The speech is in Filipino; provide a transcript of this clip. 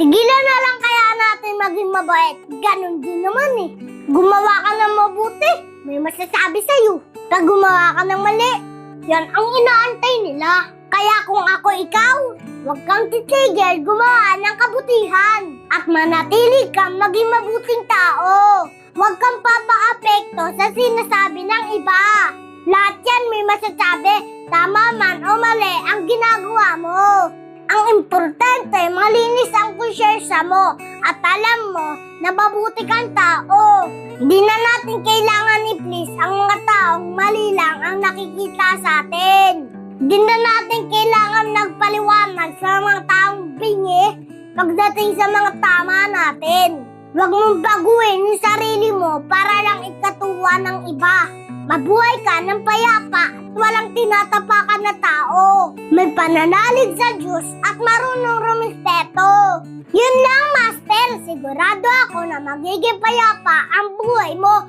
Tigilan na lang kaya natin maging mabait. Ganon din naman eh. Gumawa ka ng mabuti, may masasabi sa'yo. Pag gumawa ka ng mali, yan ang inaantay nila. Kaya kung ako ikaw, huwag kang titigil gumawa ng kabutihan at manatili kang maging mabuting tao. Huwag kang papaapekto sa sinasabi ng iba. Lahat yan may masasabi, tama man o mali ang ginagawa mo. Ang importante, malinis ang konsyensya mo at alam mo na mabuti kang tao. Hindi na natin kailangan i-please ang mga taong mali lang ang nakikita sa atin. Hindi na natin kailangan nagpaliwanag sa mga taong bingi pagdating sa mga tama natin. Huwag mong baguhin yung sarili mo para lang ikatuwa ng iba. Mabuhay ka ng payapa at walang tinatapakan na tao. May pananalig sa Diyos at marunong rumispeto. Yun lang, Master. Sigurado ako na magiging payapa ang buhay mo.